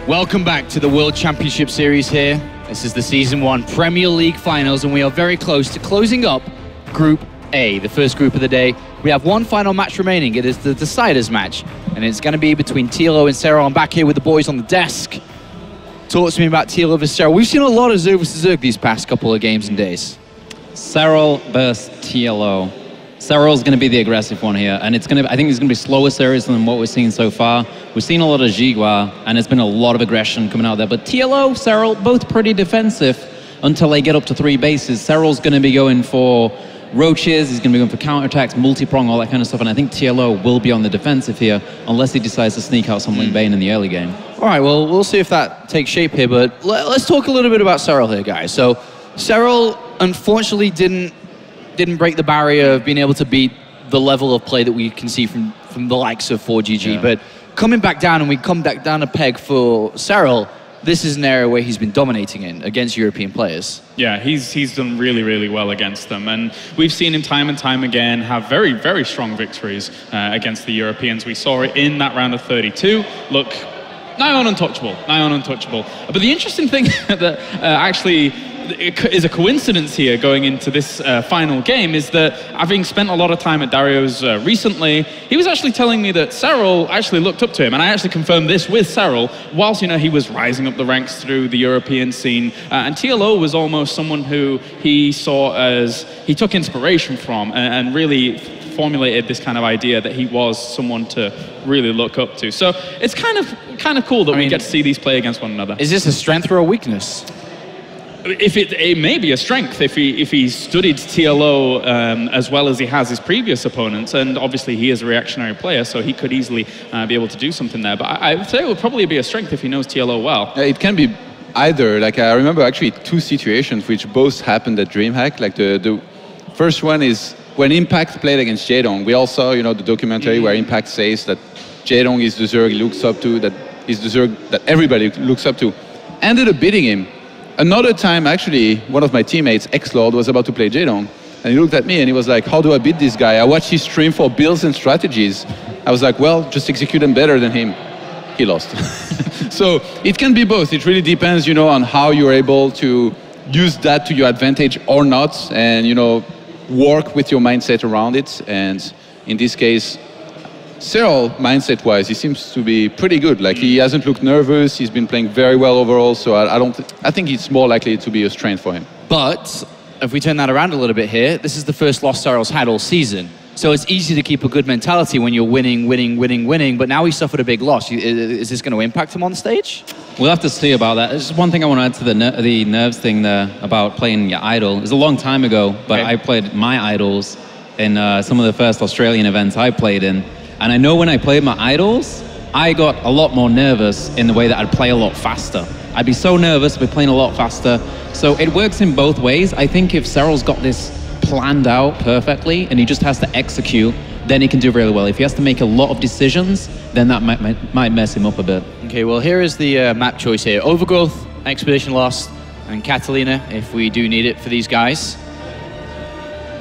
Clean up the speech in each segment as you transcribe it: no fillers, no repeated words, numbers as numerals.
Welcome back to the World Championship Series here. This is the Season 1 Premier League Finals, and we are very close to closing up Group A, the first group of the day. We have one final match remaining. It is the Deciders match, and it's going to be between TLO and Serral. I'm back here with the boys on the desk. Talk to me about TLO versus Serral. We've seen a lot of ZvZ these past couple of games and days. Serral versus TLO. Serral's going to be the aggressive one here, and I think it's going to be slower series than what we're seeing so far. We've seen a lot of Jigua, and there's been a lot of aggression coming out there. But TLO, Serral, both pretty defensive until they get up to 3 bases. Serral's going to be going for roaches, he's going to be going for counterattacks, multi-prong, all that kind of stuff, and I think TLO will be on the defensive here, unless he decides to sneak out some Link Bane in the early game. All right, well, we'll see if that takes shape here, but let's talk a little bit about Serral here, guys. So, Serral, unfortunately, didn't break the barrier of being able to beat the level of play that we can see from the likes of 4GG. Yeah. But coming back down, and we come back down a peg for Serral, this is an area where he's been dominating in against European players. Yeah, he's done really, really well against them. And we've seen him time and time again have very, very strong victories against the Europeans. We saw it in that round of 32. Look, nigh on untouchable. But the interesting thing that actually is a coincidence here going into this final game is that, having spent a lot of time at Dario's recently, he was actually telling me that Serral actually looked up to him, and I actually confirmed this with Serral, whilst he was rising up the ranks through the European scene, and TLO was almost someone who he saw as, he took inspiration from, and really formulated this kind of idea that he was someone to really look up to. So it's kind of cool that we get to see these play against one another. Is this a strength or a weakness? If it may be a strength if he studied TLO as well as he has his previous opponents, and obviously he is a reactionary player, so he could easily be able to do something there. But I would say it would probably be a strength if he knows TLO well. It can be either. Like, I remember actually 2 situations which both happened at DreamHack. Like the first one is when Impact played against Jaedong. We all saw the documentary where Impact says that Jaedong is the Zerg he looks up to, that is the Zerg that everybody looks up to. Ended up beating him. Another time, actually, one of my teammates, X-Lord, was about to play Jaedong, and he looked at me and he was like, how do I beat this guy? I watched his stream for builds and strategies. I was like, well, just execute them better than him. He lost. So it can be both. It really depends, on how you're able to use that to your advantage or not, and, work with your mindset around it. And in this case, Serral, mindset-wise, he seems to be pretty good. Like, he hasn't looked nervous. He's been playing very well overall. So I think it's more likely to be a strength for him. But if we turn that around a little bit here, this is the first loss Serral's had all season. So it's easy to keep a good mentality when you're winning. But now he suffered a big loss. Is this going to impact him on the stage? We'll have to see about that. There's one thing I want to add to the nerves thing there about playing your idol. It was a long time ago, but I played my idols in some of the first Australian events I played in. And I know when I played my idols, I got a lot more nervous in the way that I'd play a lot faster. I'd be so nervous, I'd be playing a lot faster. So it works in both ways. I think if Serral's got this planned out perfectly and he just has to execute, then he can do really well. If he has to make a lot of decisions, then that might mess him up a bit. Okay, well, here is the map choice here. Overgrowth, Expedition Lost, and Catalina, if we do need it for these guys.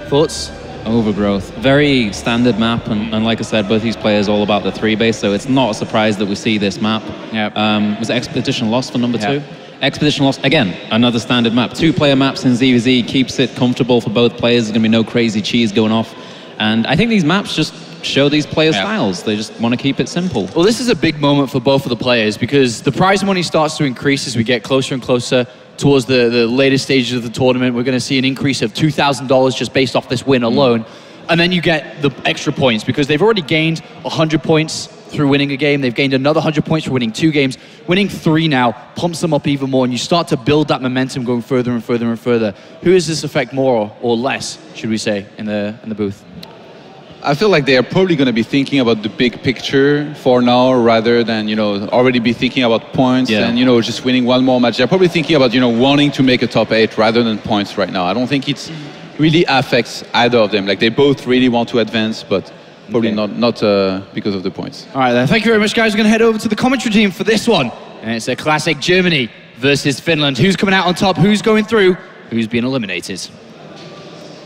Thoughts? Overgrowth. Very standard map, and like I said, both these players all about the 3 base, so it's not a surprise that we see this map. Yep. Was it Expedition Lost for number 2? Expedition Lost, again, another standard map. 2-player maps in ZvZ keeps it comfortable for both players. There's going to be no crazy cheese going off. And I think these maps just show these players' styles. They just want to keep it simple. Well, this is a big moment for both of the players, because the prize money starts to increase as we get closer and closer towards the later stages of the tournament. We're going to see an increase of $2,000 just based off this win alone. And then you get the extra points, because they've already gained 100 points through winning a game. They've gained another 100 points for winning 2 games. Winning 3 now pumps them up even more, and you start to build that momentum going further and further and further. Who does this affect more or less, should we say, in the booth? I feel like they are probably going to be thinking about the big picture for now, rather than, already be thinking about points and, just winning one more match. They're probably thinking about, wanting to make a top 8 rather than points right now. I don't think it really affects either of them. Like, they both really want to advance, but probably not because of the points. All right, then. Thank you very much, guys. We're going to head over to the commentary team for this one. And it's a classic Germany versus Finland. Who's coming out on top? Who's going through? Who's being eliminated?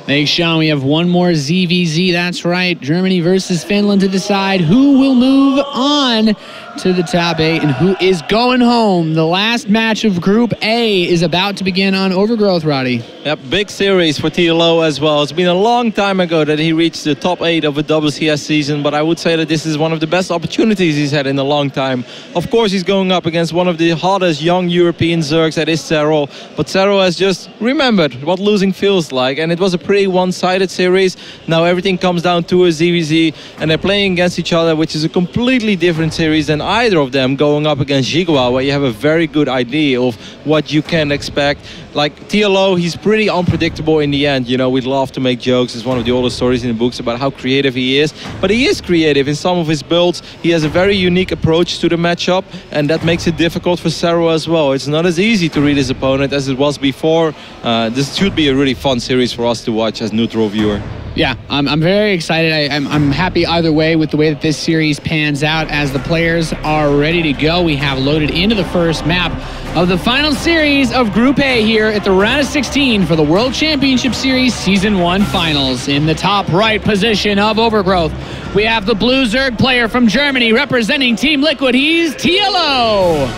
Thanks, Sean. We have one more ZvZ. That's right. Germany versus Finland to decide who will move on to the top 8 and who is going home. The last match of Group A is about to begin on Overgrowth, Roddy. Yep, big series for TLO as well. It's been a long time ago that he reached the top 8 of a WCS season, but I would say that this is one of the best opportunities he's had in a long time. Of course, he's going up against one of the hottest young European Zergs, that is Serral. But Serral has just remembered what losing feels like, and it was a pretty one-sided series. Now everything comes down to a ZvZ, and they're playing against each other, which is a completely different series than either of them going up against Jigua, where you have a very good idea of what you can expect. Like TLO, he's pretty unpredictable in the end. You know, we'd love to make jokes. It's one of the oldest stories in the books about how creative he is. But he is creative in some of his builds. He has a very unique approach to the matchup, and that makes it difficult for Serral as well. It's not as easy to read his opponent as it was before. This should be a really fun series for us to watch as neutral viewer. Yeah, I'm very excited. I'm happy either way with the way that this series pans out. As the players are ready to go, we have loaded into the first map of the final series of Group A here at the round of 16 for the World Championship Series Season 1 Finals. In the top right position of Overgrowth, we have the blue Zerg player from Germany representing Team Liquid. He's TLO.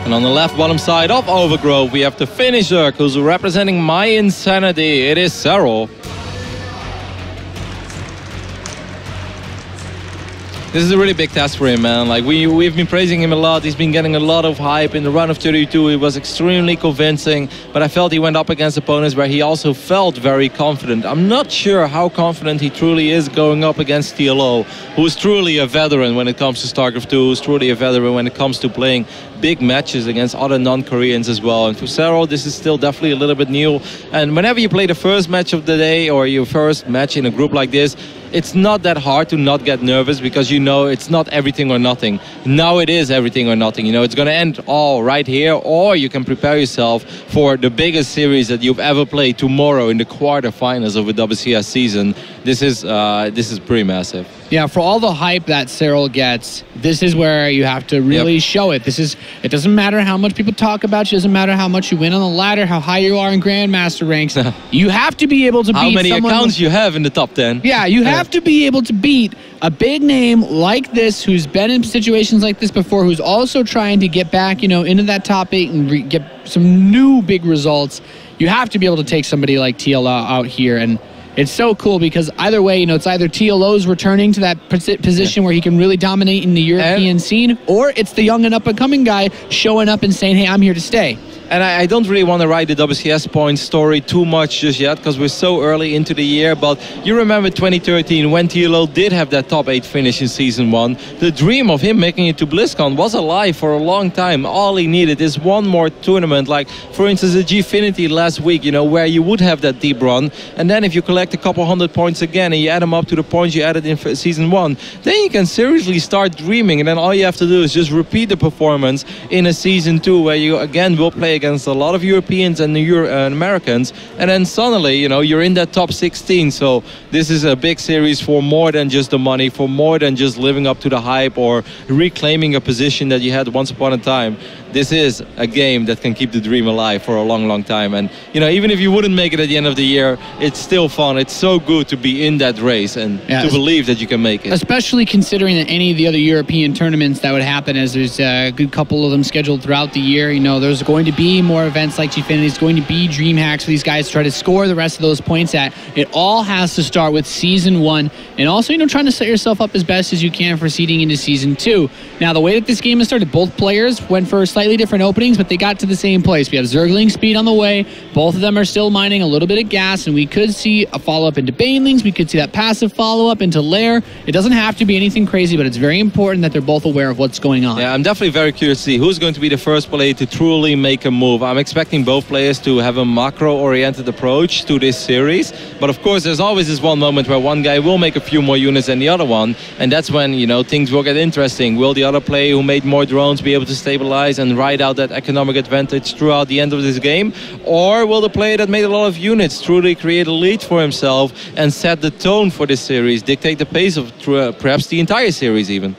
And on the left bottom side of Overgrowth, we have the Finnish Zerg, who's representing my insanity. It is Serral. This is a really big test for him, man. Like we've been praising him a lot. He's been getting a lot of hype. In the round of 32, he was extremely convincing, but I felt he went up against opponents where he also felt very confident. I'm not sure how confident he truly is going up against TLO, who is truly a veteran when it comes to StarCraft 2, who's truly a veteran when it comes to playing big matches against other non-Koreans as well. And for Serral, this is still definitely a little bit new. And whenever you play the first match of the day or your first match in a group like this, it's not that hard to not get nervous because you know it's not everything or nothing. Now it is everything or nothing. You know, it's going to end all right here, or you can prepare yourself for the biggest series that you've ever played tomorrow in the quarterfinals of a WCS season. This is pretty massive. Yeah, for all the hype that Serral gets, this is where you have to really show it. It doesn't matter how much people talk about you, it doesn't matter how much you win on the ladder, how high you are in Grandmaster ranks. You have to be able to beat how many accounts you have in the top 10. Yeah, you have to be able to beat a big name like this, who's been in situations like this before, who's also trying to get back, you know, into that top 8 and get some new big results. You have to be able to take somebody like TLO out here, and it's so cool because either way, you know, it's either TLO's returning to that position where he can really dominate in the European scene, or it's the young and up-and-coming guy showing up and saying, hey, I'm here to stay. And I don't really want to write the WCS points story too much just yet because we're so early into the year. But you remember 2013 when TLO did have that top 8 finish in Season 1. The dream of him making it to BlizzCon was alive for a long time. All he needed is one more tournament, like for instance the Gfinity last week, you know, where you would have that deep run. And then if you collect a couple hundred points again and you add them up to the points you added in Season 1, then you can seriously start dreaming. And then all you have to do is just repeat the performance in a Season 2 where you again will play against a lot of Europeans and Americans, and then suddenly, you know, you're in that top 16. So this is a big series for more than just the money, for more than just living up to the hype or reclaiming a position that you had once upon a time. This is a game that can keep the dream alive for a long, long time. And, you know, even if you wouldn't make it at the end of the year, it's still fun. It's so good to be in that race and to believe that you can make it. Especially considering that any of the other European tournaments that would happen, as there's a good couple of them scheduled throughout the year. You know, there's going to be more events like Gfinity. It's going to be dream hacks for these guys to try to score the rest of those points at. It all has to start with Season 1. And also, you know, trying to set yourself up as best as you can for seeding into Season 2. Now, the way that this game has started, both players went for slightly different openings, but they got to the same place. We have Zergling speed on the way. Both of them are still mining a little bit of gas, and we could see a follow-up into Banelings. We could see that passive follow-up into Lair. It doesn't have to be anything crazy, but it's very important that they're both aware of what's going on. Yeah, I'm definitely very curious to see who's going to be the first player to truly make a move. I'm expecting both players to have a macro-oriented approach to this series, but of course there's always this one moment where one guy will make a few more units than the other one, and that's when, you know, things will get interesting. Will the other player who made more drones be able to stabilize and ride out that economic advantage throughout the end of this game, or will the player that made a lot of units truly create a lead for himself and set the tone for this series, dictate the pace of perhaps the entire series even?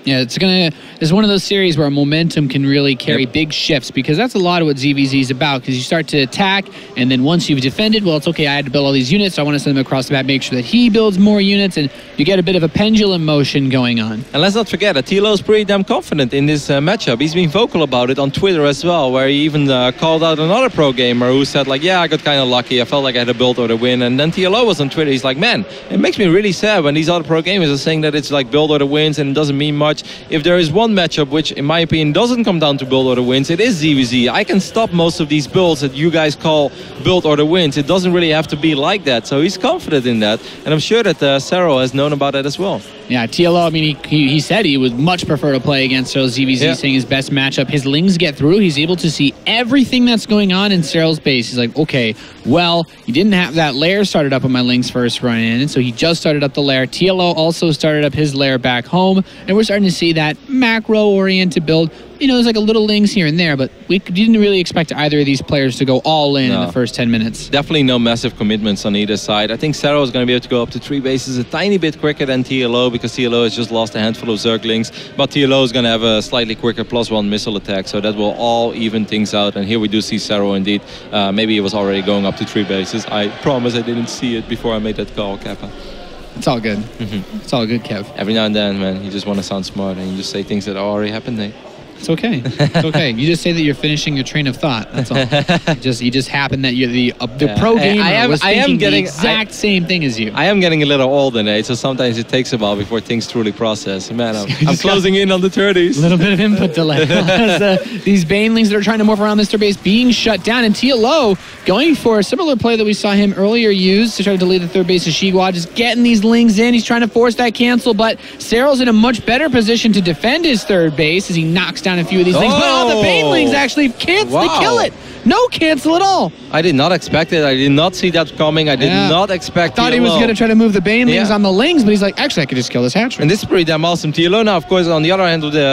Yeah, it's one of those series where momentum can really carry big shifts, because that's a lot of what ZvZ is about, because you start to attack, and then once you've defended, well, it's okay, I had to build all these units, so I want to send them across the map, make sure that he builds more units, and you get a bit of a pendulum motion going on. And let's not forget that TLO is pretty damn confident in this matchup. He's been vocal about it on Twitter as well, where he even called out another pro gamer who said, like, yeah, I got kind of lucky, I felt like I had to build or to win, and then TLO was on Twitter, he's like, man, it makes me really sad when these other pro gamers are saying that it's like build or to wins and it doesn't mean much. If there is one matchup which, in my opinion, doesn't come down to build or to wins, it is ZvZ. I can stop most of these builds that you guys call build or to wins. It doesn't really have to be like that. So he's confident in that. And I'm sure that Serral has known about that as well. Yeah, TLO, I mean, he said he would much prefer to play against Serral. ZvZ saying his best matchup. His Lings get through. He's able to see everything that's going on in Serral's base. He's like, okay, well, you didn't have that lair started up on my Lings first run in, so he just started up the lair. TLO also started up his lair back home, and we're starting to see that macro-oriented build. You know, there's like a little Lings here and there, but we didn't really expect either of these players to go all in the first 10 minutes. Definitely no massive commitments on either side. I think Serral is going to be able to go up to 3 bases a tiny bit quicker than TLO, because TLO has just lost a handful of Zerglings, but TLO is going to have a slightly quicker +1 missile attack, so that will all even things out. And here we do see Serral indeed. Maybe he was already going up to 3 bases. I promise I didn't see it before I made that call, Kappa. It's all good. It's all good, Kev. Every now and then, man, you just want to sound smart and you just say things that already happened, Nate. It's okay. It's okay. You just say that you're finishing your train of thought. That's all. You just happen that you're the pro gamer was thinking the exact same thing as you. I am getting a little older, Nate, so sometimes it takes a while before things truly process. Man, I'm closing in on the 30s. A little bit of input delay. These Banelings that are trying to morph around Mr. Base being shut down, and TLO going for a similar play that we saw him earlier use to try to delay the third base of Shigwa, just getting these Lings in. He's trying to force that cancel, but Serral's in a much better position to defend his third base as he knocks down a few of these things. But the Banelings actually cancel. They kill it. No cancel at all. I did not expect it. I did not see that coming. I did not expect. I thought he was going to try to move the Banelings on the Lings, but he's like, actually, I could just kill this hatchery. And this is pretty damn awesome. TLO now, of course, on the other hand of the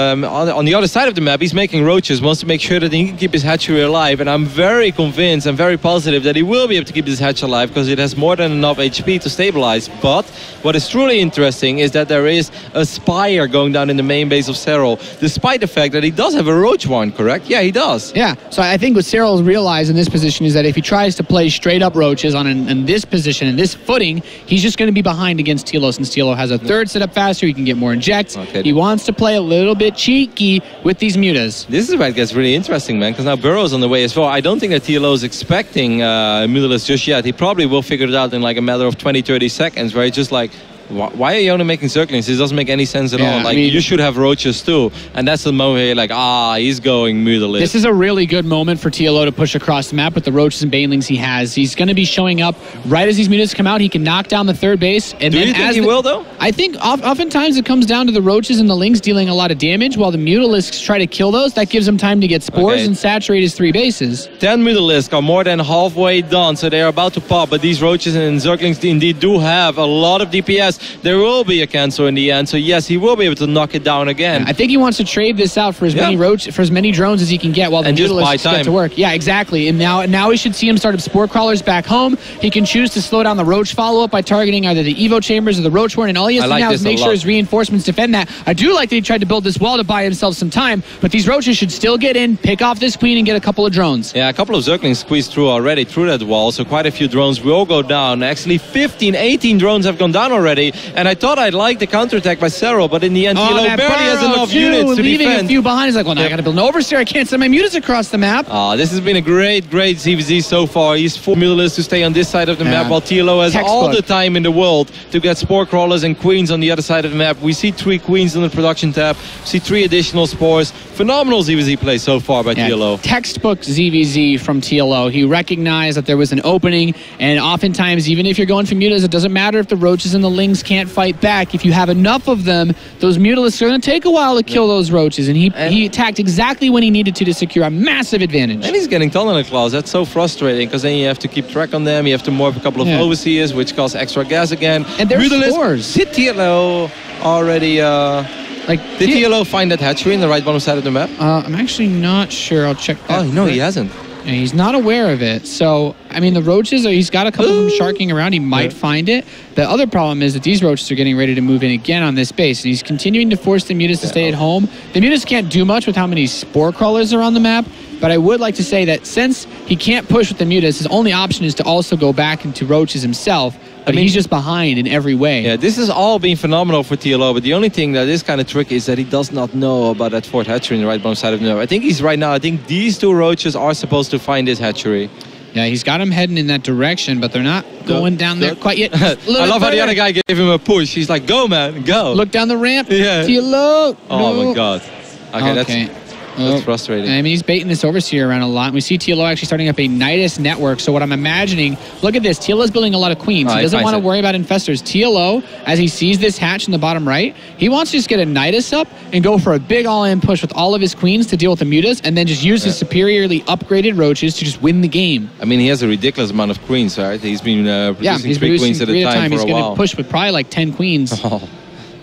on the other side of the map, he's making roaches. Wants to make sure that he can keep his hatchery alive. And I'm very convinced and very positive that he will be able to keep this hatch alive, because it has more than enough HP to stabilize. But what is truly interesting is that there is a Spire going down in the main base of Serral, despite the fact that he does have a roach one. Correct? Yeah, he does. Yeah. So I think what Serral realized in this position is that if he tries to play straight up roaches in this position, in this footing, he's just going to be behind against TLO, since TLO has a third setup faster, he can get more injects. Okay. He wants to play a little bit cheeky with these mutas. This is where it gets really interesting, man, because now Burrow's on the way as well. I don't think that TLO is expecting Mutalisk just yet. He probably will figure it out in like a matter of 20-30 seconds, where he's just like, why are you only making Zerglings? This doesn't make any sense at all. Like, I mean, you should have roaches too. And that's the moment where you're like, he's going Mutalisk. This is a really good moment for TLO to push across the map with the roaches and Banelings he has. He's going to be showing up right as these mutas come out. He can knock down the third base. And do you think he will, though? I think oftentimes it comes down to the roaches and the Lings dealing a lot of damage, while the Mutalisks try to kill those. That gives him time to get spores and saturate his 3 bases. 10 Mutalisks are more than halfway done, so they're about to pop. But these roaches and Zerglings indeed do have a lot of DPS. There will be a cancel in the end, so yes, he will be able to knock it down again. I think he wants to trade this out for as many drones as he can get while the Mutalisks get to work. Yeah, exactly. And now we should see him start up spore crawlers back home. He can choose to slow down the roach follow-up by targeting either the Evo chambers or the roach horn, and all he has to now is make sure his reinforcements defend that. I do like that he tried to build this wall to buy himself some time, but these roaches should still get in, pick off this queen, and get a couple of drones. Yeah, a couple of Zerglings squeezed through already through that wall, so quite a few drones will go down. Actually, 15, 18 drones have gone down already, and I thought I'd like the counterattack by Serral, but in the end, TLO barely has enough units to leaving defend. A few behind. He's like, well, now I got to build an oversteer. I can't send my mutas across the map. This has been a great ZvZ so far. He's 4 Mutalisks to stay on this side of the map, while TLO has all the time in the world to get spore crawlers and queens on the other side of the map. We see 3 queens on the production tab. We see 3 additional spores. Phenomenal ZvZ play so far by TLO. Textbook ZvZ from TLO. He recognized that there was an opening, and oftentimes, even if you're going for mutas, it doesn't matter if the roaches and the Lings can't fight back. If you have enough of them, those Mutalisks are going to take a while to kill those roaches, and he attacked exactly when he needed to secure a massive advantage. And he's getting tunnel claws. That's so frustrating, because then you have to keep track on them. You have to morph a couple of overseers, which costs extra gas again. And there's spores. Did TLO already... did TLO find that hatchery in the right bottom side of the map? I'm actually not sure. I'll check that. Oh, no, he hasn't. And he's not aware of it. So, I mean, the roaches, he's got a couple of them sharking around. He might find it. The other problem is that these roaches are getting ready to move in again on this base. And he's continuing to force the mutas to stay at home. The mutas can't do much with how many spore crawlers are on the map. But I would like to say that since he can't push with the mutas, his only option is to also go back into roaches himself. But he's just behind in every way. Yeah, this has all been phenomenal for TLO, but the only thing that is kind of tricky is that he does not know about that fourth hatchery in the right bottom side of the nerve. I think he's right now, I think these two roaches are supposed to find this hatchery. Yeah, he's got him heading in that direction, but they're not going down there quite yet. I love how the other guy gave him a push. He's like, go, man, go. Look down the ramp. Yeah. TLO. Oh, my God. Okay. That's frustrating. I mean, he's baiting this overseer around a lot. We see TLO actually starting up a Nidus network. So what I'm imagining, look at this. TLO's building a lot of queens. He doesn't want to worry about infestors. TLO, as he sees this hatch in the bottom right, he wants to just get a Nidus up and go for a big all-in push with all of his queens to deal with the mutas, and then just use his superiorly upgraded roaches to just win the game. I mean, he has a ridiculous amount of queens, right? He's been producing 3 queens at a time for a while. He's going to push with probably like 10 queens.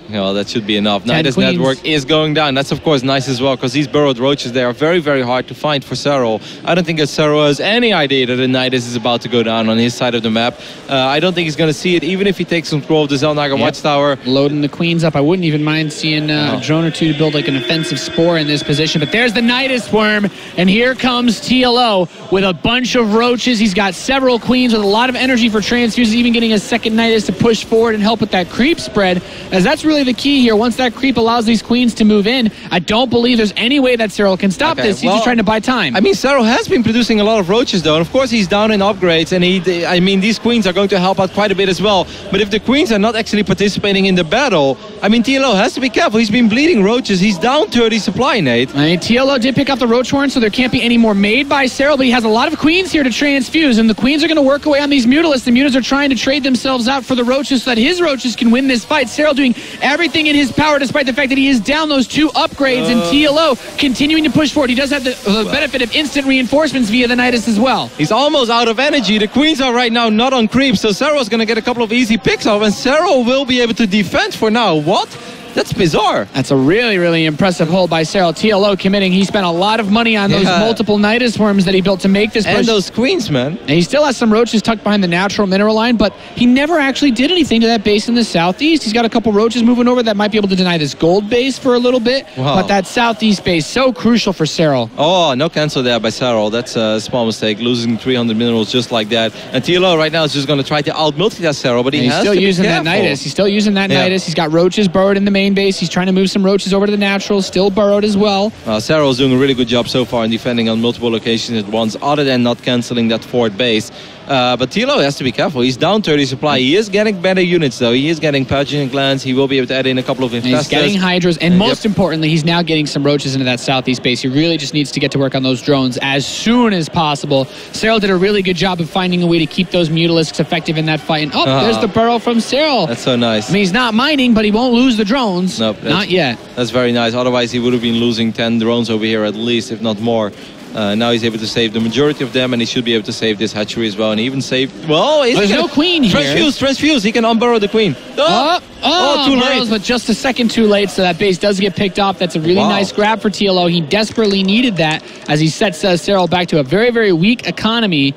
Well, that should be enough. Nidus network is going down. That's, of course, nice as well, because these burrowed roaches, they are very, very hard to find for Serral. I don't think that Serral has any idea that a Nidus is about to go down on his side of the map. I don't think he's going to see it, even if he takes control of the Zelnaga Watchtower. Loading the queens up. I wouldn't even mind seeing a drone or two to build like an offensive spore in this position. But there's the Nidus worm, and here comes TLO with a bunch of roaches. He's got several queens with a lot of energy for transfuses, even getting a second Nidus to push forward and help with that creep spread, as that's really the key here. Once that creep allows these queens to move in, I don't believe there's any way that Serral can stop this. He's just trying to buy time. I mean, Serral has been producing a lot of roaches, though, and of course he's down in upgrades, and I mean, these queens are going to help out quite a bit as well. But if the queens are not actually participating in the battle, I mean, TLO has to be careful. He's been bleeding roaches. He's down 30 supply, Nate. I mean, TLO did pick up the roach horn, so there can't be any more made by Serral, but he has a lot of queens here to transfuse, and the queens are going to work away on these mutalisks. The mutas are trying to trade themselves out for the roaches so that his roaches can win this fight. Serral doing everything in his power, despite the fact that he is down those 2 upgrades, and TLO continuing to push forward. He does have the benefit of instant reinforcements via the Nidus as well. He's almost out of energy. The queens are right now not on creep, so Serral's going to get a couple of easy picks off, and Serral will be able to defend for now. What? That's bizarre. That's a really, really impressive hold by Serral. TLO committing. He spent a lot of money on those multiple Nidus worms that he built to make this push. And those queens, man. And he still has some roaches tucked behind the natural mineral line, but he never actually did anything to that base in the southeast. He's got a couple roaches moving over that might be able to deny this gold base for a little bit. Wow. But that southeast base, so crucial for Serral. Oh, no cancel there by Serral. That's a small mistake, losing 300 minerals just like that. And TLO right now is just going to try to out-multitask Serral, but he's still using that Nidus. He's still using that Nidus. He's got roaches burrowed in the main base. He's trying to move some roaches over to the natural, still burrowed as well. Serral's doing a really good job so far in defending on multiple locations at once, other than not cancelling that fourth base. But TLO has to be careful. He's down 30 supply. He is getting better units, though. He is getting pathogen glands. He will be able to add in a couple of infestors. He's getting hydras, and most importantly, he's now getting some roaches into that southeast base. He really just needs to get to work on those drones as soon as possible. Serral did a really good job of finding a way to keep those mutalisks effective in that fight. And there's the burrow from Serral. That's so nice. I mean, he's not mining, but he won't lose the drones. Nope. Not yet. That's very nice. Otherwise, he would have been losing 10 drones over here at least, if not more. Now he's able to save the majority of them, and he should be able to save this hatchery as well. And he even saved... Well, there's no queen here. Transfuse. He can unburrow the queen. Too late. But just a second too late, so that base does get picked off. That's a really nice grab for TLO. He desperately needed that as he sets Serral back to a very, very weak economy.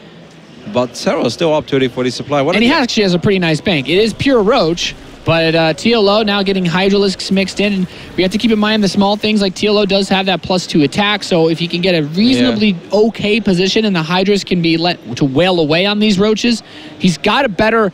But Serral's still up 30-40 supply. And he actually has a pretty nice bank. It is pure roach. But TLO now getting Hydralisks mixed in. And we have to keep in mind the small things, like TLO does have that +2 attack. So if he can get a reasonably okay position and the Hydras can be let to wail away on these roaches, he's got a better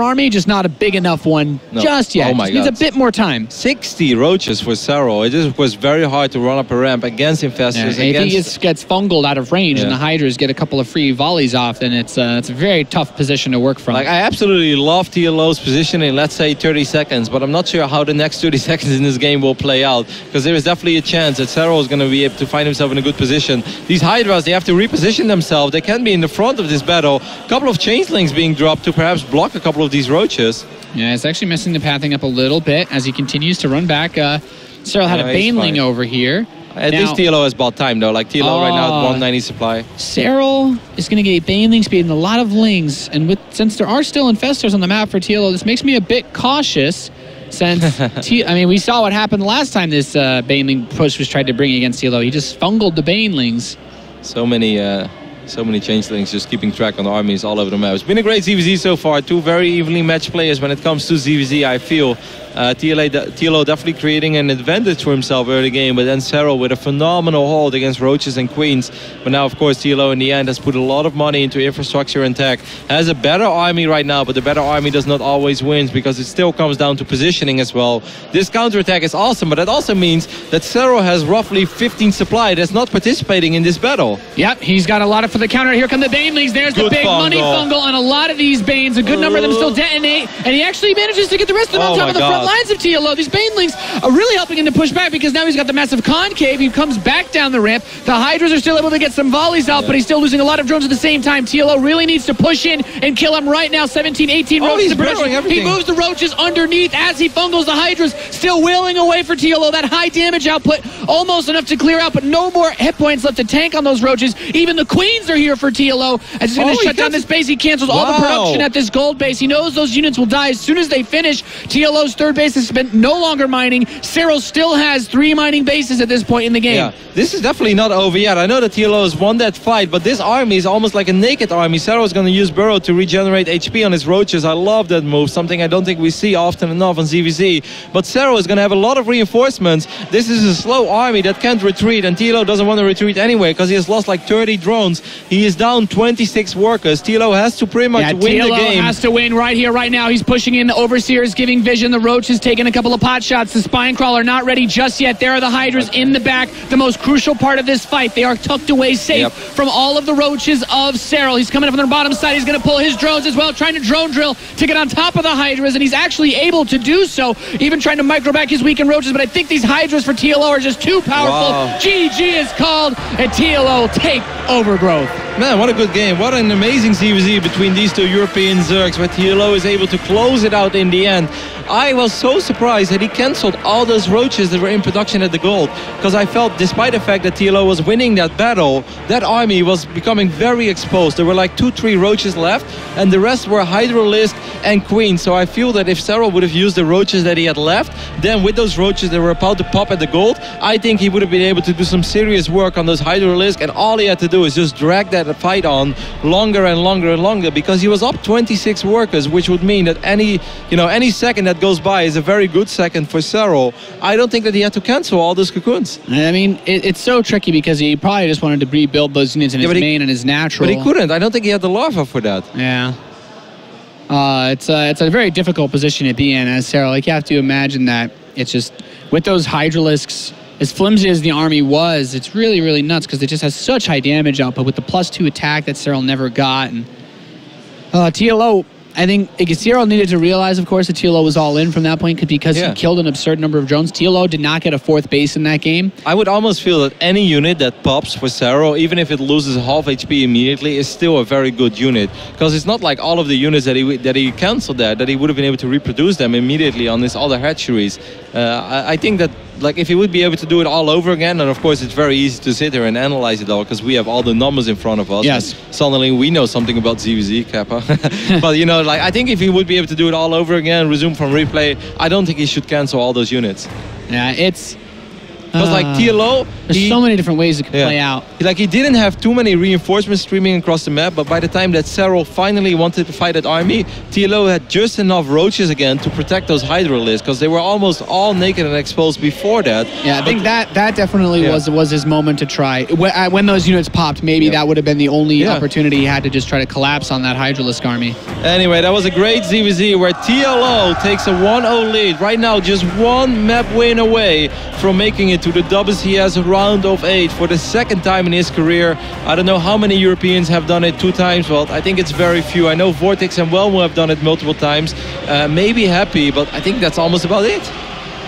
army, just not a big enough one just yet. Just needs a bit more time. 60 roaches for Serral. It is, of course, very hard to run up a ramp against infestors. If he gets fungled out of range and the Hydras get a couple of free volleys off, then it's a very tough position to work from. Like, I absolutely love TLO's positioning. Let's say 30 seconds, but I'm not sure how the next 30 seconds in this game will play out, because there is definitely a chance that Serral is going to be able to find himself in a good position. These Hydras, they have to reposition themselves. They can be in the front of this battle. A couple of changelings being dropped to perhaps block a couple of these roaches. Yeah, it's actually messing the pathing up a little bit as he continues to run back. Serral had a Baneling over here. At least TLO has bought time, though. Like, TLO right now at 190 supply. Serral is going to get a Baneling speed and a lot of lings. And since there are still infestors on the map for TLO, this makes me a bit cautious. Since, I mean, we saw what happened last time this Baneling push was tried to bring against TLO. He just fungled the Banelings. So many changelings just keeping track on the armies all over the map. It's been a great ZvZ so far. Two very evenly matched players when it comes to ZvZ, I feel. TLO definitely creating an advantage for himself early game, but then Serral with a phenomenal hold against Roaches and Queens. But now, of course, TLO in the end has put a lot of money into infrastructure and tech. Has a better army right now, but the better army does not always win because it still comes down to positioning as well. This counterattack is awesome, but that also means that Serral has roughly 15 supply that's not participating in this battle. Yep, he's got a lot for the counter. Here come the Banelings. There's the big money fungal on a lot of these Banes. A good number of them still detonate, and he actually manages to get the rest of them on top of the front lines of TLO. These Banelings are really helping him to push back because now he's got the massive concave. He comes back down the ramp. The Hydras are still able to get some volleys out, but he's still losing a lot of drones at the same time. TLO really needs to push in and kill him right now. 17, 18 roaches in production. He moves the roaches underneath as he fungals the Hydras, still wheeling away for TLO. That high damage output, almost enough to clear out, but no more hit points left to tank on those roaches. Even the Queens are here for TLO. As he's going to shut down this base, he cancels all the production at this gold base. He knows those units will die as soon as they finish. TLO's third base has been no longer mining. Serral still has 3 mining bases at this point in the game. Yeah, this is definitely not over yet. I know that TLO has won that fight, but this army is almost like a naked army. Serral is going to use Burrow to regenerate HP on his roaches. I love that move, something I don't think we see often enough on ZvZ. But Serral is going to have a lot of reinforcements. This is a slow army that can't retreat, and TLO doesn't want to retreat anyway because he has lost like 30 drones. He is down 26 workers. TLO has to pretty much win the game. TLO has to win right here, right now. He's pushing in. The Overseer is giving vision. The Roach is taking a couple of pot shots. The Spinecrawler not ready just yet. There are the Hydras in the back. The most crucial part of this fight. They are tucked away safe from all of the Roaches of Serral. He's coming up from the bottom side. He's going to pull his drones as well, trying to drone drill to get on top of the Hydras, and he's actually able to do so, even trying to micro back his weakened Roaches, but I think these Hydras for TLO are just too powerful. GG is called, and TLO take Overgrowth. Man, what a good game. What an amazing ZvZ between these two European Zergs, where TLO is able to close it out in the end. I was so surprised that he cancelled all those Roaches that were in production at the gold, because I felt, despite the fact that TLO was winning that battle, that army was becoming very exposed. There were like 2-3 Roaches left, and the rest were Hydralisk and Queen. So I feel that if Serral would have used the Roaches that he had left, then with those Roaches that were about to pop at the gold, I think he would have been able to do some serious work on those Hydralisk, and all he had to do is just drag that fight on longer and longer and longer, because he was up 26 workers, which would mean that any second that goes by is a very good second for Serral. I don't think that he had to cancel all those cocoons. I mean, it's so tricky because he probably just wanted to rebuild those units in his main and his natural. But he couldn't. I don't think he had the larva for that. Yeah. It's a very difficult position to be in as Serral. Like, you have to imagine that it's just, with those Hydralisks, as flimsy as the army was, it's really, really nuts because it just has such high damage output with the +2 attack that Serral never got. And TLO, I think Serral needed to realize, of course, that TLO was all in from that point because he killed an absurd number of drones. TLO did not get a 4th base in that game. I would almost feel that any unit that pops for Serral, even if it loses half HP immediately, is still a very good unit. Because it's not like all of the units that he cancelled that he would have been able to reproduce them immediately on his other hatcheries. I think that, like, if he would be able to do it all over again, and of course it's very easy to sit here and analyze it all because we have all the numbers in front of us. Yes. Suddenly we know something about ZvZ, Kappa. But like, I think if he would be able to do it all over again, resume from replay, I don't think he should cancel all those units. Yeah, it's... Because like TLO, there's so many different ways it could play out. Like, he didn't have too many reinforcements streaming across the map, but by the time that Serral finally wanted to fight that army, TLO had just enough Roaches again to protect those Hydralisks, because they were almost all naked and exposed before that. Yeah, I think that definitely was his moment to try. When those units popped, maybe that would have been the only opportunity he had to just try to collapse on that Hydralisk army. Anyway, that was a great ZvZ where TLO takes a 1-0 lead. Right now, just one map win away from making it to the WCS round of 8 for the 2nd time in his career. I don't know how many Europeans have done it 2 times. Well, I think it's very few. I know Vortex and Welmo have done it multiple times. Maybe Happy, but I think that's almost about it.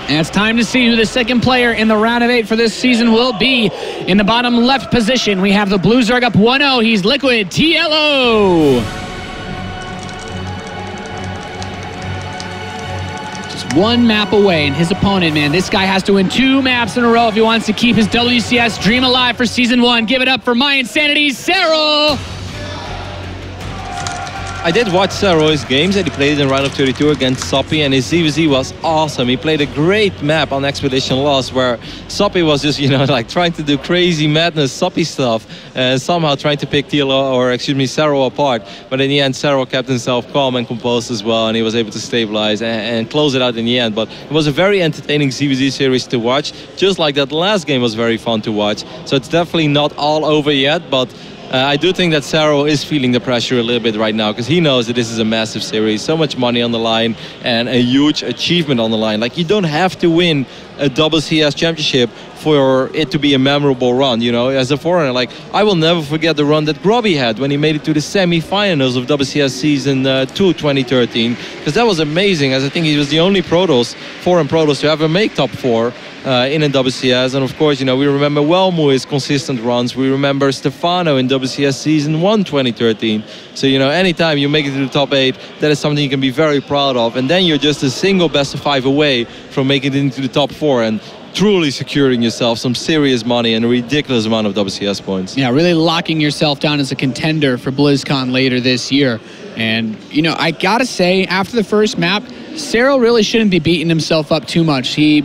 And it's time to see who the 2nd player in the round of 8 for this season will be. In the bottom left position, we have the Blue Zerg up 1-0. He's Liquid TLO. One map away, and his opponent, man, this guy has to win 2 maps in a row if he wants to keep his WCS dream alive for Season 1. Give it up for my Insanity, Serral! I did watch Serral's games, and he played in round of 32 against Soppy, and his ZvZ was awesome. He played a great map on Expedition Lost, where Soppy was just, like trying to do crazy madness, Soppy stuff, and somehow trying to pick TLO, or excuse me, Serral apart. But in the end, Serral kept himself calm and composed as well, and he was able to stabilize and close it out in the end. But it was a very entertaining ZvZ series to watch, just like that last game was very fun to watch. So it's definitely not all over yet, but I do think that Serral is feeling the pressure a little bit right now, because he knows that this is a massive series, so much money on the line, and a huge achievement on the line. Like, you don't have to win a WCS championship for it to be a memorable run, as a foreigner. Like, I will never forget the run that Grobby had when he made it to the semi-finals of WCS Season 2 2013, because that was amazing, as I think he was the only foreign Protoss to ever make top 4 in a WCS. And of course, we remember Welmu's consistent runs. We remember Stefano in WCS Season 1 2013. So, anytime you make it to the top 8, that is something you can be very proud of. And then you're just a single best of 5 away from making it into the top 4 and truly securing yourself some serious money and a ridiculous amount of WCS points. Yeah, really locking yourself down as a contender for BlizzCon later this year. And, I gotta say, after the first map, Serral really shouldn't be beating himself up too much. He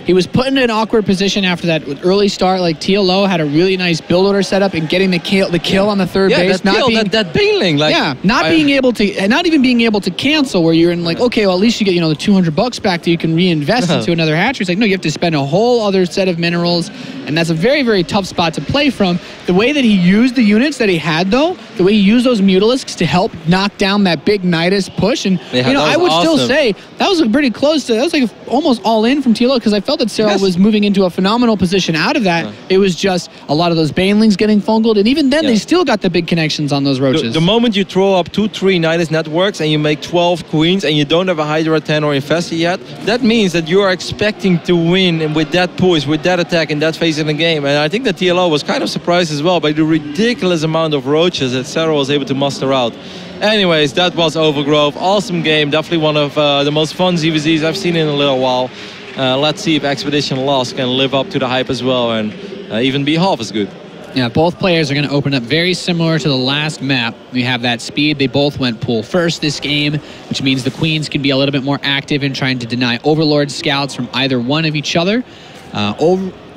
was put in an awkward position after that with early start. Like, TLO had a really nice build order setup and getting the kill on the third base. That bailing. Like, not even being able to cancel, where you're in like, okay, well, at least you get, the $200 back that you can reinvest into another hatchery. It's like, no, you have to spend a whole other set of minerals, and that's a very, very tough spot to play from. The way that he used the units that he had, though, the way he used those Mutalisks to help knock down that big Nidus push, and I would still say that was pretty close to, that was like almost all in from TLO, because I felt that Serral was moving into a phenomenal position out of that. It was just a lot of those Banelings getting fungled, and even then they still got the big connections on those roaches. The moment you throw up 2-3 Nidus networks and you make 12 queens and you don't have a Hydra 10 or Infestor yet, that means that you are expecting to win with that push, with that attack in that phase of the game. And I think that TLO was kind of surprised as well by the ridiculous amount of roaches that Serral was able to muster out. Anyways, that was Overgrowth. Awesome game. Definitely one of the most fun ZvZs I've seen in a little while. Let's see if Expedition Lost can live up to the hype as well and even be half as good. Yeah, both players are going to open up very similar to the last map. We have that speed. They both went pool first this game, which means the Queens can be a little bit more active in trying to deny Overlord scouts from either one of each other.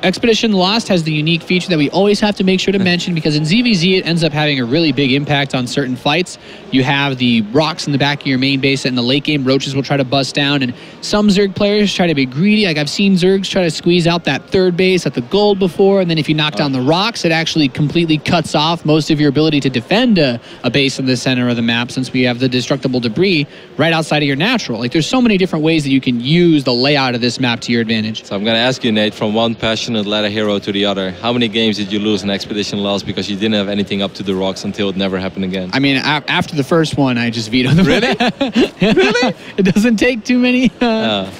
Expedition Lost has the unique feature that we always have to make sure to mention, because in ZvZ it ends up having a really big impact on certain fights. You have the rocks in the back of your main base, and in the late game roaches will try to bust down, and some Zerg players try to be greedy. Like, I've seen Zergs try to squeeze out that third base at the gold before, and then if you knock down the rocks, it actually completely cuts off most of your ability to defend a base in the center of the map, since we have the destructible debris right outside of your natural. Like, there's so many different ways that you can use the layout of this map to your advantage. So I'm going to ask you, Nate, from one passionate ladder hero to the other, how many games did you lose in Expedition Lost because you didn't have anything up to the rocks until it never happened again? I mean, after the first one, I just vetoed them. Really? Really? It doesn't take too many. I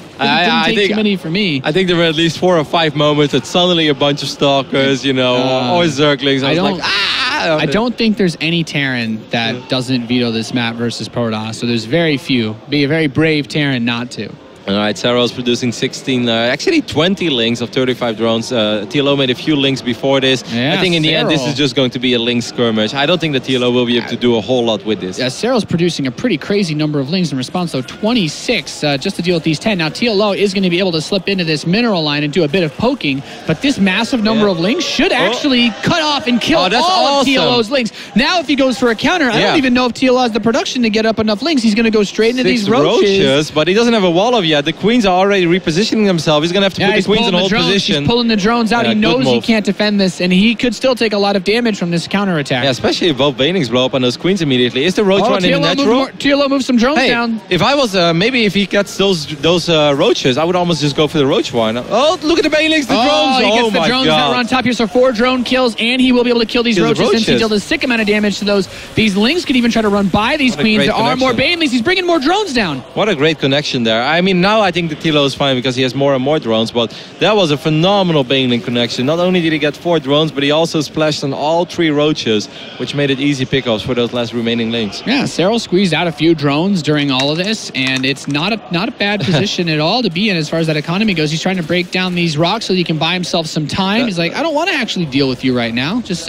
think too many for me. I think there were at least 4 or 5 moments that suddenly a bunch of stalkers, or Zerglings. I don't think there's any Terran that doesn't veto this map versus Protoss. So there's very few. Be a very brave Terran not to. All right, Serral's producing 16, actually 20 links of 35 drones. TLO made a few links before this. Yeah, I think in the end, this is just going to be a link skirmish. I don't think that TLO will be able to do a whole lot with this. Yeah, Serral's producing a pretty crazy number of links in response, though 26 just to deal with these 10. Now, TLO is going to be able to slip into this mineral line and do a bit of poking, but this massive number of links should actually cut off and kill all of TLO's links. Now, if he goes for a counter, I don't even know if TLO has the production to get up enough links. He's going to go straight into these roaches. But he doesn't have a wall of yet. The queens are already repositioning themselves. He's going to have to put the queens in hold position. He's pulling the drones out. He knows he can't defend this, and he could still take a lot of damage from this counterattack. Yeah, especially if both Banelings blow up on those queens immediately. Is the roach one in the natural? TLO moves some drones down. If I was, maybe if he gets those roaches, I would almost just go for the roach one. Oh, look at the Banelings, the drones. He gets the drones that are on top here. So 4 drone kills, and he will be able to kill these roaches since he dealt a sick amount of damage to those. These lings could even try to run by these queens. There are more Banelings. He's bringing more drones down. What a great connection there. I mean, now I think the TLO is fine because he has more and more drones, but that was a phenomenal Baneling connection. Not only did he get 4 drones, but he also splashed on all 3 roaches, which made it easy pickups for those last remaining lanes. Yeah, Serral squeezed out a few drones during all of this, and it's not a bad position at all to be in as far as that economy goes. He's trying to break down these rocks so he can buy himself some time. He's like, I don't want to actually deal with you right now. Just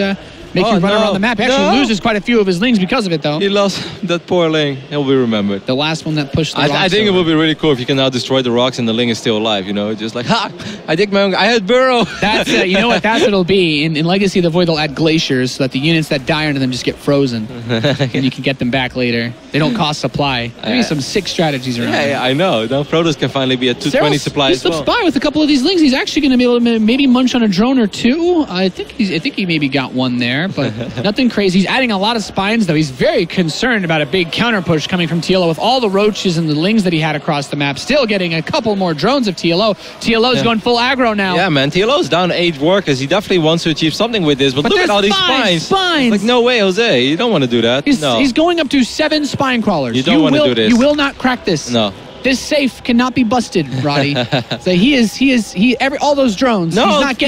Make you run around the map. He actually loses quite a few of his lings because of it, though. He lost that poor ling. He'll be remembered. The last one that pushed the rocks I think over. it would be really cool if you can now destroy the rocks and the ling is still alive, you know? Just like, ha! I dig my own... I had burrow! That's you know what? That's what it'll be. In Legacy of the Void, they'll add glaciers so that the units that die under them just get frozen. And you can get them back later. They don't cost supply. Maybe some sick strategies around Yeah, I know. Now Protoss can finally be at 220 supply as well. He slips by with a couple of these lings. He's actually going to be able to maybe munch on a drone or two. I think he maybe got one there, but nothing crazy. He's adding a lot of spines, though. He's very concerned about a big counter push coming from TLO with all the roaches and the lings that he had across the map. Still getting a couple more drones of TLO. TLO's going full aggro now. Yeah, man. TLO's down 8 workers. He definitely wants to achieve something with this, but look at all these spines. Like, no way, Jose. You don't want to do that. He's going up to 7 spine crawlers. You don't want to do this. You will not crack this. No. This safe cannot be busted, Roddy. So all those drones. He's not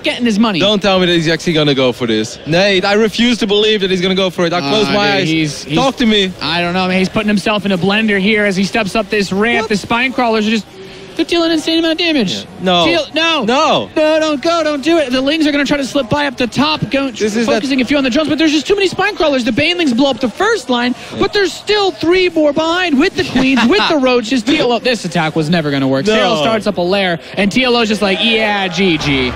getting his money. Don't tell me that he's actually gonna go for this. Nate, I refuse to believe that he's gonna go for it. I'll close my eyes. Talk to me. I don't know, man. He's putting himself in a blender here as he steps up this ramp. What? The spine crawlers are just... They're dealing an insane amount of damage. Yeah. No, don't go. Don't do it. The lings are going to try to slip by up the top, focusing a few on the drones, but there's just too many spine crawlers. The banelings blow up the first line, but there's still 3 more behind with the queens, with the roaches. TLO, this attack was never going to work. Serral starts up a lair, and TLO's just like, yeah, GG.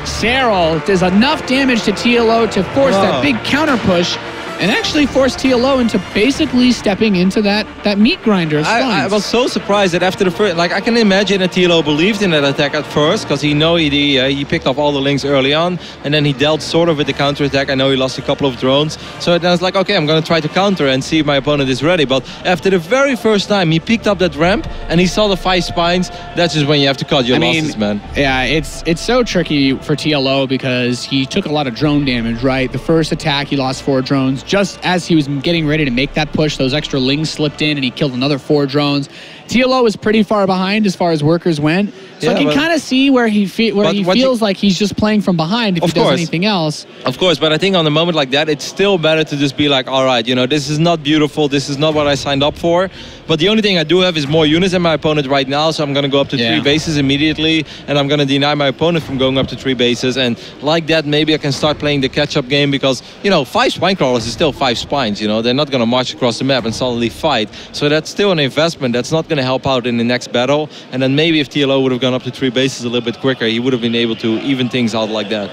Serral does enough damage to TLO to force that big counter push, and actually forced TLO into basically stepping into that meat grinder. I was so surprised that after the first... Like, I can imagine that TLO believed in that attack at first, because he picked off all the lings early on, and then he dealt sort of with the counter attack. I know he lost a couple of drones, so then I was like, okay, I'm going to try to counter and see if my opponent is ready. But after the very first time he picked up that ramp and he saw the 5 spines, that's just when you have to cut your losses, man. Yeah, it's so tricky for TLO because he took a lot of drone damage, right? The first attack, he lost 4 drones. Just as he was getting ready to make that push, those extra lings slipped in and he killed another 4 drones. TLO was pretty far behind as far as workers went. So I can kind of see where he feels like he's just playing from behind if he does anything else. Of course, but I think on a moment like that, it's still better to just be like, all right, you know, this is not beautiful. This is not what I signed up for. But the only thing I do have is more units than my opponent right now. So I'm going to go up to 3 bases immediately. And I'm going to deny my opponent from going up to 3 bases. And like that, maybe I can start playing the catch-up game because, you know, 5 spine crawlers is still 5 spines. You know, they're not going to march across the map and suddenly fight. So that's still an investment. That's not going to help out in the next battle. And then maybe if TLO would have gone up to 3 bases a little bit quicker, he would have been able to even things out like that.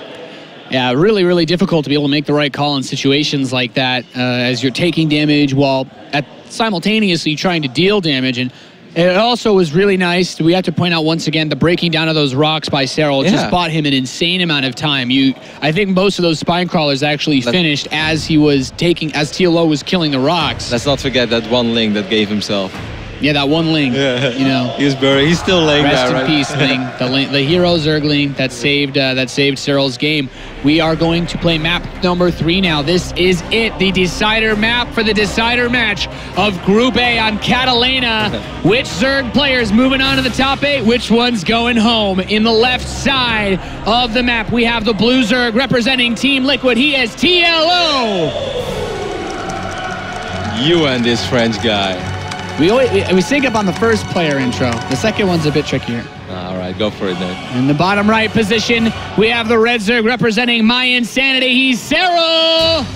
Yeah, really, really difficult to be able to make the right call in situations like that as you're taking damage while simultaneously trying to deal damage. And it also was really nice. We have to point out once again the breaking down of those rocks by Serral just bought him an insane amount of time. I think most of those spine crawlers actually finished as TLO was killing the rocks. Let's not forget that one ling that gave himself. Yeah, that one ling. Yeah. You know, he's buried. He's still laying there. Rest in peace, ling. The hero Zergling that saved Serral's game. We are going to play map number 3 now. This is it, the decider map for the decider match of Group A on Catalina. Which Zerg players moving on to the top 8? Which one's going home? In the left side of the map, we have the blue Zerg representing Team Liquid. He is TLO. You and this French guy. We sync up on the first player intro. The second one's a bit trickier. All right, go for it then. In the bottom right position, we have the red Zerg representing my insanity. He's Serral.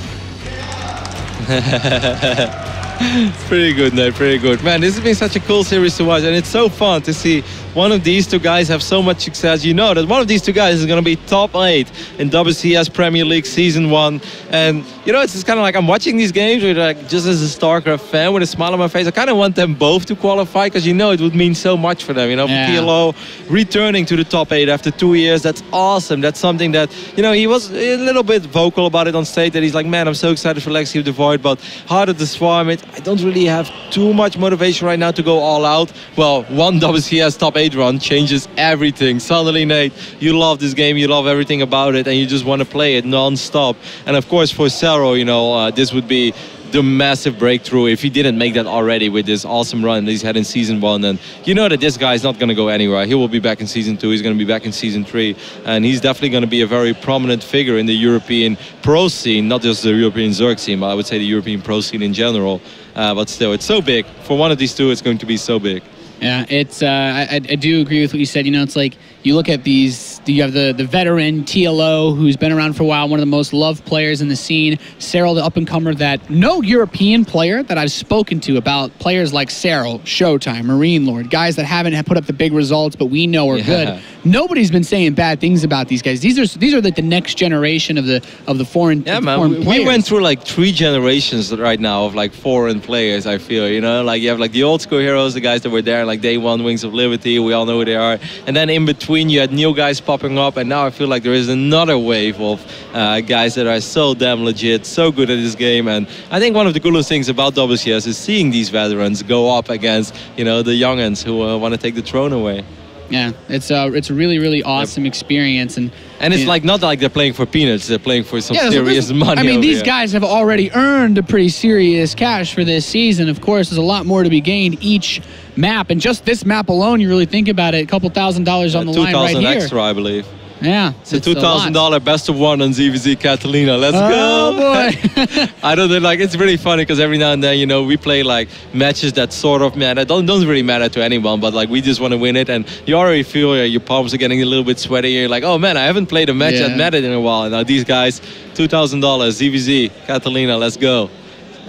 Pretty good, Nate. Pretty good. Man, this has been such a cool series to watch, and it's so fun to see one of these 2 guys have so much success. You know that one of these 2 guys is going to be top 8 in WCS Premier League Season 1. And, you know, it's just kind of like I'm watching these games with, like, just as a StarCraft fan with a smile on my face. I kind of want them both to qualify because, you know, it would mean so much for them. You know, for TLO returning to the top 8 after 2 years, that's awesome. That's something that, you know, he was a little bit vocal about it on stage, that he's like, man, I'm so excited for Legacy of the Void, but hard at the Swarm. I don't really have too much motivation right now to go all out. Well, one WCS top 8 run changes everything. Suddenly, Nate, you love this game, you love everything about it, and you just want to play it non-stop. And of course, for Serral, you know, this would be the massive breakthrough if he didn't make that already with this awesome run that he's had in Season 1. And you know that this guy is not going to go anywhere. He will be back in Season 2. He's going to be back in Season 3. And he's definitely going to be a very prominent figure in the European pro scene, not just the European Zerg scene, but I would say the European pro scene in general. But still, it's so big. For one of these 2, it's going to be so big. Yeah, it's I do agree with what you said. You know, it's like you look at these You have the veteran TLO, who's been around for a while, one of the most loved players in the scene. Serral, the up-and-comer that no European player that I've spoken to about players like Serral, Showtime, Marine Lord, guys that haven't put up the big results, but we know are good. Nobody's been saying bad things about these guys. These are like the next generation of the foreign. Yeah, man. Foreign We went through like 3 generations right now of like foreign players. I feel, you know, like you have like the old school heroes, the guys that were there like day one, Wings of Liberty. We all know who they are. And then in between, you had new guys popping up, and now I feel like there is another wave of guys that are so damn legit, so good at this game. And I think one of the coolest things about WCS is seeing these veterans go up against, you know, the youngins who want to take the throne away. Yeah, it's a really, really awesome experience. And it's like not like they're playing for peanuts, they're playing for some serious money. I mean, these guys have already earned a pretty serious cash for this season. Of course, there's a lot more to be gained each map. And just this map alone, you really think about it, a couple $1,000 on the line right here. 2,000 extra, I believe. Yeah. It's a $2,000 best of 1 on ZvZ Catalina. Let's go. Oh, boy. I don't know, like, it's really funny because every now and then, you know, we play like matches that sort of matter. Don't really matter to anyone, but like we just want to win it. And you already feel your palms are getting a little bit sweaty. You're like, oh man, I haven't played a match that mattered in a while. And now these guys, $2,000, ZvZ Catalina, let's go.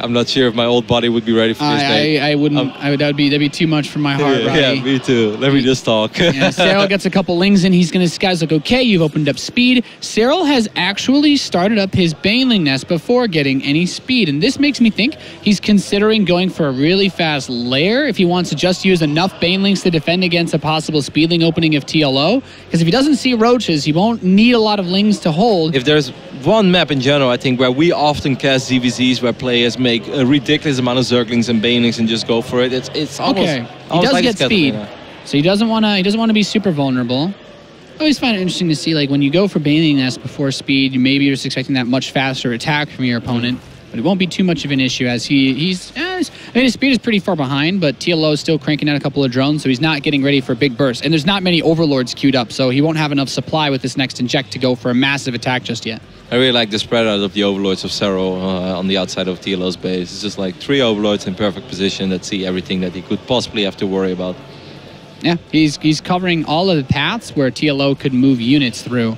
I'm not sure if my old body would be ready for this day. I wouldn't. That'd be too much for my heart. Yeah, me too. Let me just talk. Serral gets a couple lings in. He's gonna. Guy's like, okay, you've opened up speed. Serral has actually started up his Baneling nest before getting any speed, and this makes me think he's considering going for a really fast lair if he wants to just use enough Banelings to defend against a possible speedling opening of TLO. Because if he doesn't see roaches, he won't need a lot of lings to hold. If there's one map in general, I think, where we often cast ZvZs, where players make a ridiculous amount of Zerglings and Banelings and just go for it. It's almost, okay. He does like get speed, so he doesn't want to be super vulnerable. I always find it interesting to see, like, when you go for Baneling Nest before speed, maybe you're just expecting that much faster attack from your opponent, but it won't be too much of an issue as his speed is pretty far behind, but TLO is still cranking out a couple of drones, so he's not getting ready for a big burst. And there's not many Overlords queued up, so he won't have enough supply with this next inject to go for a massive attack just yet. I really like the spread out of the Overlords of Serral on the outside of TLO's base. It's just like 3 Overlords in perfect position that see everything that he could possibly have to worry about. Yeah, he's covering all of the paths where TLO could move units through.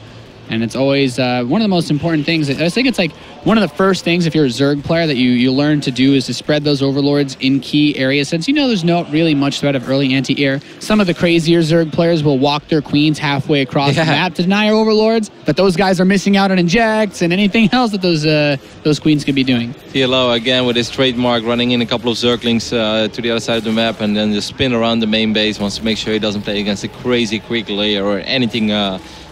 And it's always one of the most important things. I think it's like one of the first things, if you're a Zerg player, that you learn to do is to spread those Overlords in key areas. Since you know there's not really much threat of early anti-air, some of the crazier Zerg players will walk their queens halfway across the map to deny our Overlords, but those guys are missing out on injects and anything else that those queens could be doing. TLO, again, with his trademark, running in a couple of Zerglings to the other side of the map and then just spin around the main base, wants to make sure he doesn't play against a crazy quick layer or anything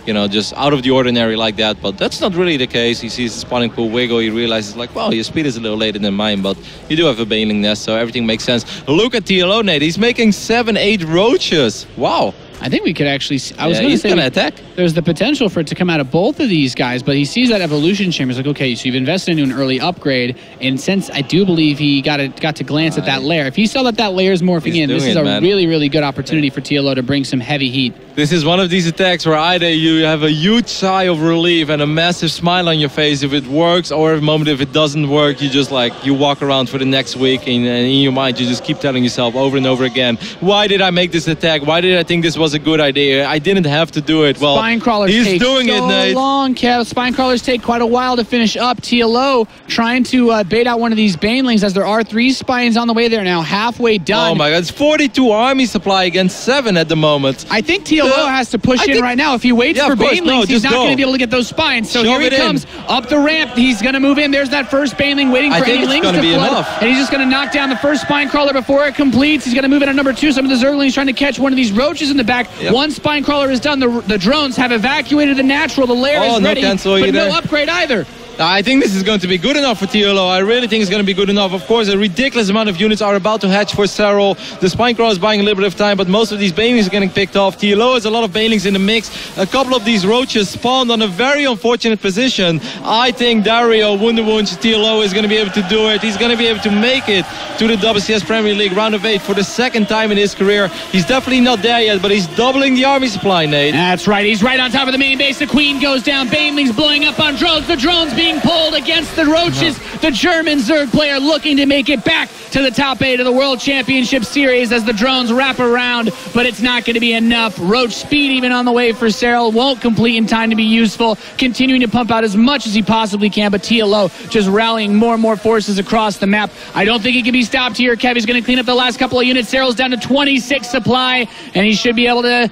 you know, just out of the ordinary like that. But that's not really the case. He sees the spawning pool wiggle. He realizes, like, well, your speed is a little later than mine, but you do have a Baneling nest, so everything makes sense. Look at TLO, Nate. He's making 7-8 roaches. Wow. I think we could actually... I was he's going to attack. There's the potential for it to come out of both of these guys, but he sees that evolution chamber. He's like, okay, so you've invested into an early upgrade, and since I do believe he got to glance at that lair, if he saw that lair is morphing in, this is a really, really good opportunity for TLO to bring some heavy heat. This is one of these attacks where either you have a huge sigh of relief and a massive smile on your face if it works, or a moment if it doesn't work, you just like, you walk around for the next week and in your mind you just keep telling yourself over and over again, why did I make this attack? Why did I think this was a good idea? I didn't have to do it. Well, Spine crawlers he's take doing so it, Nate. long, Kev. Spine crawlers take quite a while to finish up. TLO trying to bait out one of these Banelings as there are 3 spines on the way there now, halfway done. Oh my god, it's 42 army supply against 7 at the moment. I think TLO has to push in right now. If he waits for Banelings, he's not going to be able to get those spines. So here he comes up the ramp. He's going to move in. There's that first Baneling waiting for any lings to flood. And he's just going to knock down the first spine crawler before it completes. He's going to move in on number 2. Some of the Zerglings trying to catch one of these roaches in the back. One spine crawler is done. The drones have evacuated the natural. The lair is ready, but no upgrade either. I think this is going to be good enough for TLO. I really think it's going to be good enough. Of course, a ridiculous amount of units are about to hatch for Serral. The Spinecrawl is buying a little bit of time, but most of these Banelings are getting picked off. TLO has a lot of Banelings in the mix. A couple of these roaches spawned on a very unfortunate position. I think Dario Wunderwunsch TLO is going to be able to do it. He's going to be able to make it to the WCS Premier League round of 8 for the 2nd time in his career. He's definitely not there yet, but he's doubling the army supply, Nate. That's right. He's right on top of the main base. The Queen goes down. Banelings blowing up on drones. The drones being pulled against the roaches. The German Zerg player looking to make it back to the top 8 of the World Championship Series as the drones wrap around, but it's not going to be enough. Roach speed even on the way for Serral, won't complete in time to be useful, continuing to pump out as much as he possibly can, but TLO just rallying more and more forces across the map. I don't think he can be stopped here. Kevy's going to clean up the last couple of units. Serral's down to 26 supply, and he should be able to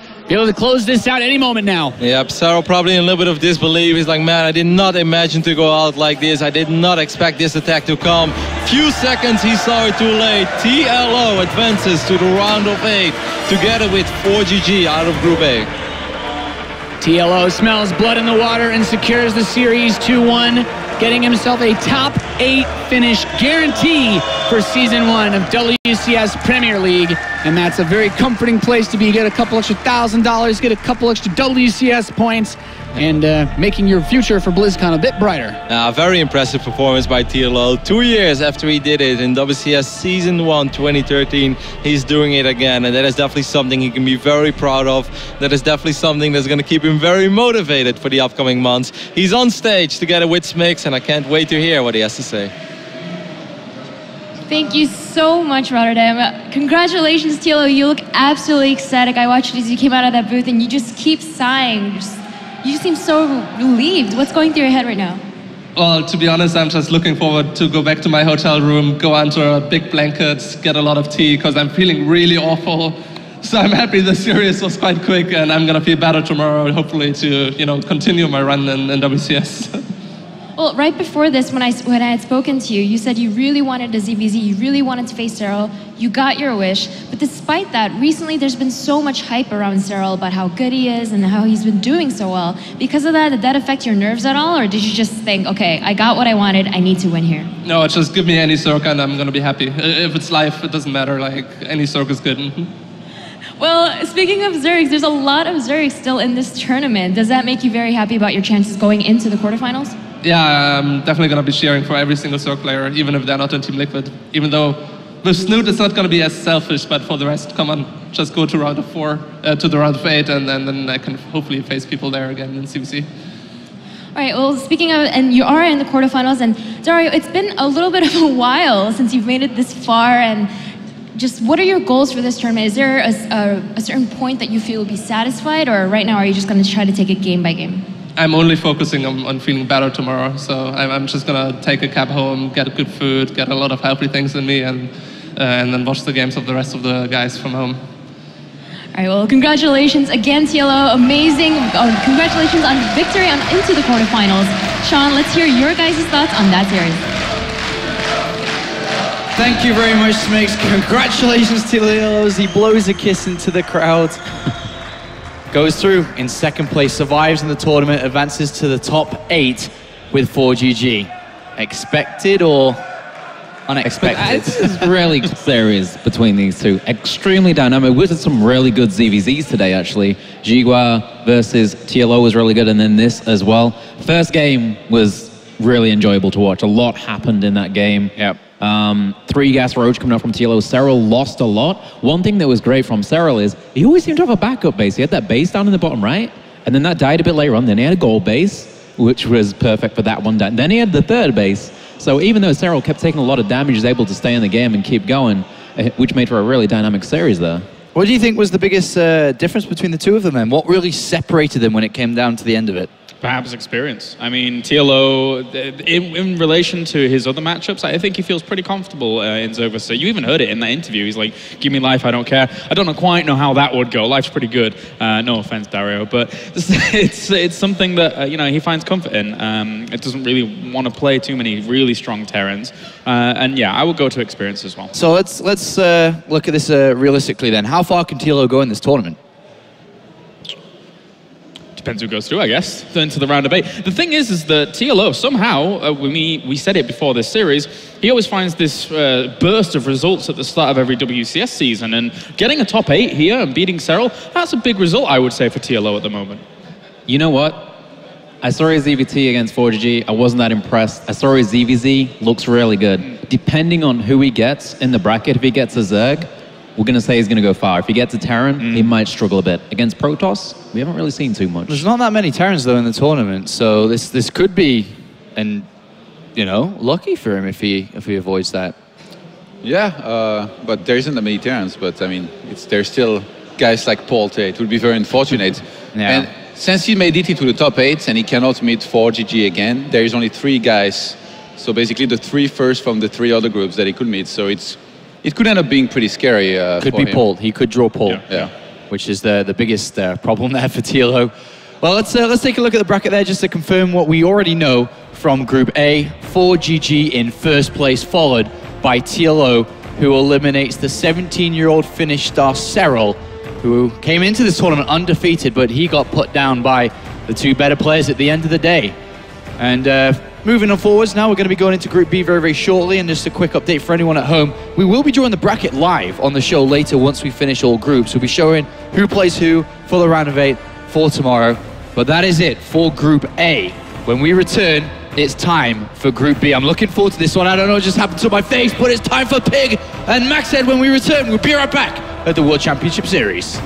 close this out any moment now. Yep, Serral probably in a little bit of disbelief. He's like, man, I did not imagine to go out like this. I did not expect this attack to come. Few seconds he saw it too late. TLO advances to the round of 8 together with 4GG out of Group A. TLO smells blood in the water and secures the series 2-1, getting himself a top 8 finish guarantee for Season 1 of WCS Premier League. And that's a very comforting place to be. Get a couple extra $1,000, get a couple extra WCS points, and making your future for BlizzCon a bit brighter. Very impressive performance by TLO. 2 years after he did it in WCS Season 1 2013, he's doing it again, and that is definitely something he can be very proud of. That is definitely something that's going to keep him very motivated for the upcoming months. He's on stage together with Smix, and I can't wait to hear what he has to say. Thank you so much, Rotterdam. Congratulations, TLO. You look absolutely ecstatic. I watched it as you came out of that booth, and you just keep sighing. You just seem so relieved. What's going through your head right now? Well, to be honest, I'm just looking forward to go back to my hotel room, go under a big blanket, get a lot of tea, because I'm feeling really awful. So I'm happy the series was quite quick, and I'm going to feel better tomorrow, hopefully, to continue my run in WCS. Well, right before this, when I had spoken to you, you said you really wanted a ZvZ, you really wanted to face Serral, you got your wish, but despite that, recently there's been so much hype around Serral about how good he is and how he's been doing so well. Because of that, did that affect your nerves at all, or did you just think, okay, I got what I wanted, I need to win here? No, just give me any Zerg and I'm going to be happy. If it's live, it doesn't matter, like, any Zerg is good. Well, speaking of Zergs, there's a lot of Zergs still in this tournament. Does that make you very happy about your chances going into the quarterfinals? Yeah, I'm definitely going to be cheering for every single Zerg player, even if they're not in Team Liquid. Even though with Snoot it's not going to be as selfish, but for the rest, come on, just go to round of 4, to the round of 8, and then I can hopefully face people there again in ZvZ. All right, well, speaking of, and you are in the quarterfinals, and Dario, it's been a little bit of a while since you've made it this far, and just what are your goals for this tournament? Is there a certain point that you feel will be satisfied, or right now are you just going to try to take it game by game? I'm only focusing on feeling better tomorrow, so I'm just going to take a cab home, get good food, get a lot of healthy things in me, and then watch the games of the rest of the guys from home. All right, well, congratulations again, TLO. Amazing. Congratulations on victory into the quarterfinals. Sean, let's hear your guys' thoughts on that series. Thank you very much, Smix. Congratulations, TLO, as he blows a kiss into the crowd. Goes through in second place, survives in the tournament, advances to the top 8 with 4GG. Expected or unexpected? This is really good series between these two. Extremely dynamic. We did some really good ZvZs today, actually. Jigua versus TLO was really good, and then this as well. First game was really enjoyable to watch. A lot happened in that game. Yep. 3 gas Roach coming up from TLO. Serral lost a lot. One thing that was great from Serral is he always seemed to have a backup base. He had that base down in the bottom right, and then that died a bit later on. Then he had a gold base, which was perfect for that one. Then he had the third base. So even though Serral kept taking a lot of damage, he was able to stay in the game and keep going, which made for a really dynamic series there. What do you think was the biggest difference between the two of them then? What really separated them when it came down to the end of it? Perhaps experience. I mean, TLO, in relation to his other matchups, I think he feels pretty comfortable in ZvZ. You even heard it in that interview. He's like, give me life, I don't care. I don't quite know how that would go. Life's pretty good. No offense, Dario, but it's something that he finds comfort in. It doesn't really want to play too many really strong Terrans. And yeah, I would go to experience as well. So let's look at this realistically then. How far can TLO go in this tournament? Depends who goes through, I guess, into the round of 8. The thing is that TLO, somehow, we said it before this series, he always finds this burst of results at the start of every WCS season, and getting a top 8 here and beating Serral, that's a big result, I would say, for TLO at the moment. You know what? I saw his ZvT against 4GG. I wasn't that impressed. I saw his ZvZ. Looks really good. Depending on who he gets in the bracket, if he gets a Zerg, we're going to say he's going to go far. If he gets a Terran, he might struggle a bit. Against Protoss, we haven't really seen too much. There's not that many Terrans, though, in the tournament, so this could be, lucky for him if he avoids that. Yeah, but there isn't that many Terrans. But I mean, there's still guys like Paul Tay. It would be very unfortunate. Yeah. And since he made it into the top 8 and he cannot meet 4GG again, there is only 3 guys. So basically the 3 first from the 3 other groups that he could meet. So it could end up being pretty scary. Could for be him. Paul. He could draw Paul. Yeah. Which is the biggest problem there for TLO. Well, let's take a look at the bracket there just to confirm what we already know from Group A. 4GG in first place, followed by TLO, who eliminates the 17-year-old Finnish star Serral, who came into this tournament undefeated, but he got put down by the 2 better players at the end of the day. And moving on forwards, now we're going to be going into Group B very, very shortly. And just a quick update for anyone at home, we will be drawing the bracket live on the show later once we finish all groups. We'll be showing who plays who for the round of 8 for tomorrow. But that is it for Group A. When we return, it's time for Group B. I'm looking forward to this one. I don't know what just happened to my face, but it's time for Pig and Maxhead when we return. We'll be right back at the World Championship Series.